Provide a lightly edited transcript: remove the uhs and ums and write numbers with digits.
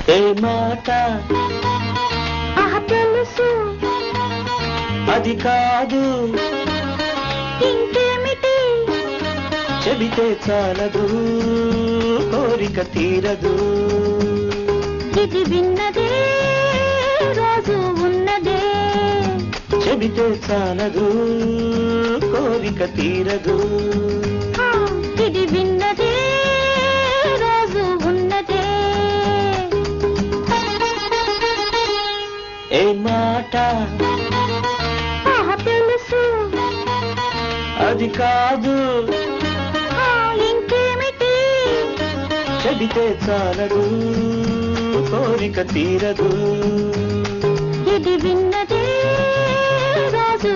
ఏ మాట తెలుసు అది కాదు ఇంకేమిటి చెబితే చాలదు కోరిక తీరదు ఇది విన్నదే రోజు ఉన్నదే చెబితే చాలదు కోరిక తీరదు ఇది విన్నదే రోజు ఉన్నదే ఏ మాట తెలుసు అది కాదు ఇంకేమిటి చెబితే చాలదు కోరిక తీరదు ఇది విన్నదే రోజు